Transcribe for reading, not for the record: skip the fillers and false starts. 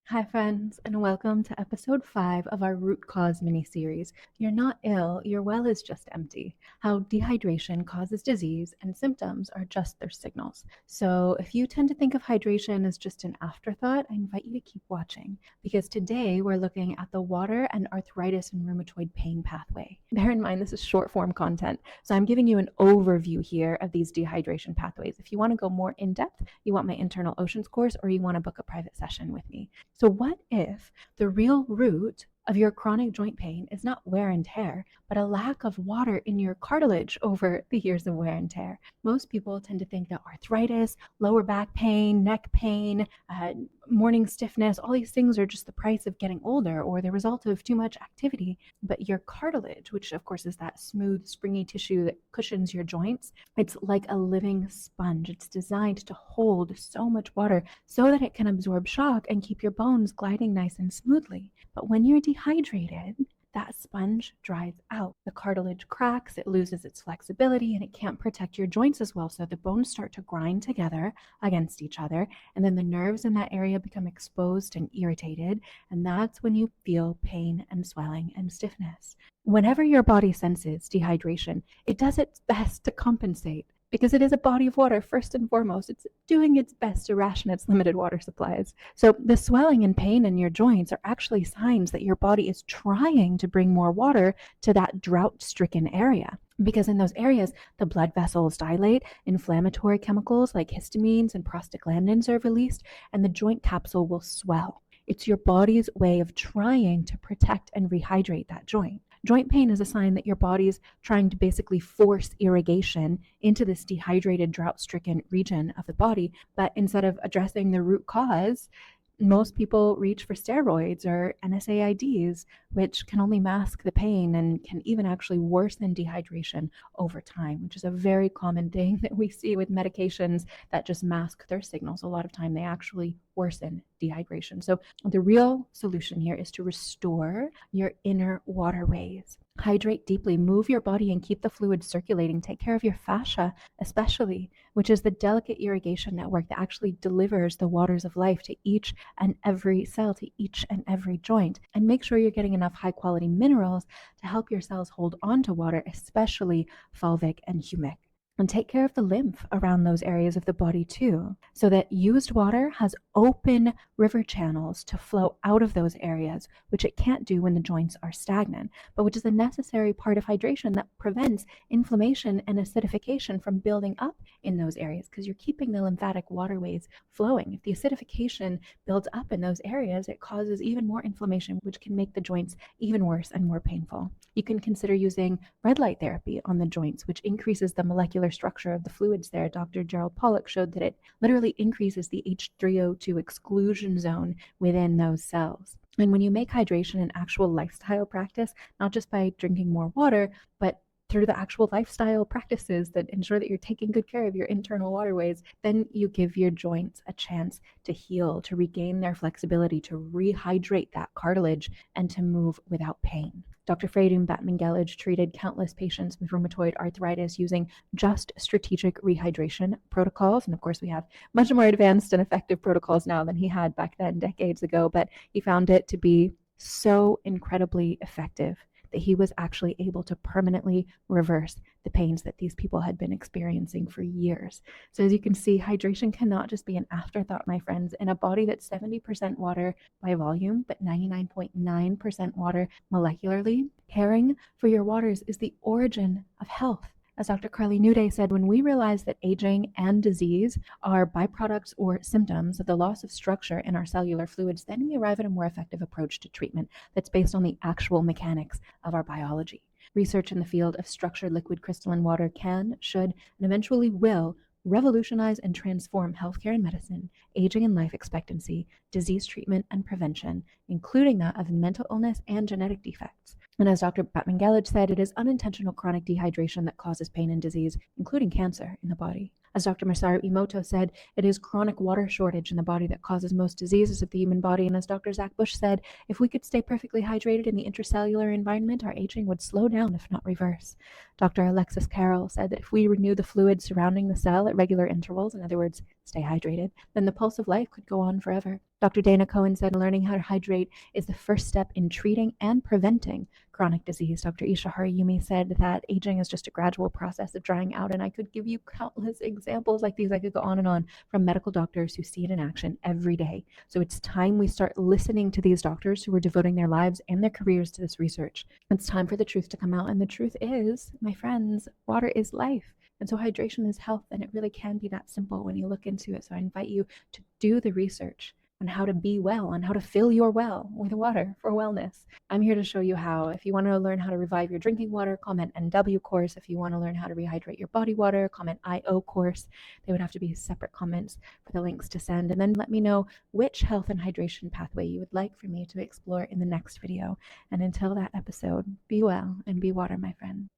Hi, friends, and welcome to episode 5 of our root cause mini-series. You're not ill, your well is just empty. How dehydration causes disease and symptoms are just their signals. So, if you tend to think of hydration as just an afterthought, I invite you to keep watching because today we're looking at the water and arthritis and rheumatoid pain pathway. Bear in mind, this is short form content, so I'm giving you an overview here of these dehydration pathways. If you want to go more in depth, you want my internal oceans course, or you want to book a private session with me. So, what if the real root of your chronic joint pain is not wear and tear, but a lack of water in your cartilage over the years of wear and tear? Most people tend to think that arthritis, lower back pain, neck pain, morning stiffness, all these things are just the price of getting older or the result of too much activity. But your cartilage, which of course is that smooth, springy tissue that cushions your joints, it's like a living sponge. It's designed to hold so much water so that it can absorb shock and keep your bones gliding nice and smoothly. But when you're dehydrated, that sponge dries out. The cartilage cracks, it loses its flexibility, and it can't protect your joints as well. So the bones start to grind together against each other, and then the nerves in that area become exposed and irritated, and that's when you feel pain and swelling and stiffness. Whenever your body senses dehydration, it does its best to compensate because it is a body of water first and foremost. It's doing its best to ration its limited water supplies. So the swelling and pain in your joints are actually signs that your body is trying to bring more water to that drought-stricken area. Because in those areas, the blood vessels dilate, inflammatory chemicals like histamines and prostaglandins are released, and the joint capsule will swell. It's your body's way of trying to protect and rehydrate that joint. Joint pain is a sign that your body's trying to basically force irrigation into this dehydrated, drought-stricken region of the body, but instead of addressing the root cause, most people reach for steroids or NSAIDs, which can only mask the pain and can even actually worsen dehydration over time, which is a very common thing that we see with medications that just mask their signals. A lot of time they actually worsen dehydration. So the real solution here is to restore your inner waterways. Hydrate deeply, move your body and keep the fluid circulating. Take care of your fascia, especially, which is the delicate irrigation network that actually delivers the waters of life to each and every cell, to each and every joint. And make sure you're getting enough high quality minerals to help your cells hold on to water, especially fulvic and humic. And take care of the lymph around those areas of the body too, so that used water has open river channels to flow out of those areas, which it can't do when the joints are stagnant, but which is a necessary part of hydration that prevents inflammation and acidification from building up in those areas because you're keeping the lymphatic waterways flowing. If the acidification builds up in those areas, it causes even more inflammation, which can make the joints even worse and more painful. You can consider using red light therapy on the joints, which increases the molecular structure of the fluids there. Dr. Gerald Pollack showed that it literally increases the H3O2 exclusion zone within those cells. And when you make hydration an actual lifestyle practice, not just by drinking more water, but through the actual lifestyle practices that ensure that you're taking good care of your internal waterways, then you give your joints a chance to heal, to regain their flexibility, to rehydrate that cartilage, and to move without pain. Dr. Freydun Batman-Gelage treated countless patients with rheumatoid arthritis using just strategic rehydration protocols. And of course, we have much more advanced and effective protocols now than he had back then, decades ago, but he found it to be so incredibly effective that he was actually able to permanently reverse the pains that these people had been experiencing for years. So as you can see, hydration cannot just be an afterthought, my friends. In a body that's 70% water by volume, but 99.9% water molecularly, caring for your waters is the origin of health. As Dr. Carly Nude said, when we realize that aging and disease are byproducts or symptoms of the loss of structure in our cellular fluids, then we arrive at a more effective approach to treatment that's based on the actual mechanics of our biology. Research in the field of structured liquid crystalline water can, should, and eventually will revolutionize and transform healthcare and medicine, aging and life expectancy, disease treatment and prevention, including that of mental illness and genetic defects. And as Dr. Batman-Gelage said, it is unintentional chronic dehydration that causes pain and disease, including cancer in the body. As Dr. Masaru Emoto said, it is chronic water shortage in the body that causes most diseases of the human body. And as Dr. Zach Bush said, if we could stay perfectly hydrated in the intracellular environment, our aging would slow down, if not reverse. Dr. Alexis Carroll said that if we renew the fluid surrounding the cell at regular intervals, in other words, stay hydrated, then the pulse of life could go on forever. Dr. Dana Cohen said learning how to hydrate is the first step in treating and preventing chronic disease. Dr. Isha Harayumi said that aging is just a gradual process of drying out, and I could give you countless examples like these. I could go on and on from medical doctors who see it in action every day. So it's time we start listening to these doctors who are devoting their lives and their careers to this research. It's time for the truth to come out, and the truth is, my friends, water is life. And so hydration is health, and it really can be that simple when you look into it. So I invite you to do the research on how to be well, on how to fill your well with water for wellness. I'm here to show you how. If you want to learn how to revive your drinking water, comment NW course. If you want to learn how to rehydrate your body water, comment IO course. They would have to be separate comments for the links to send. And then let me know which health and hydration pathway you would like for me to explore in the next video. And until that episode, be well and be water, my friend.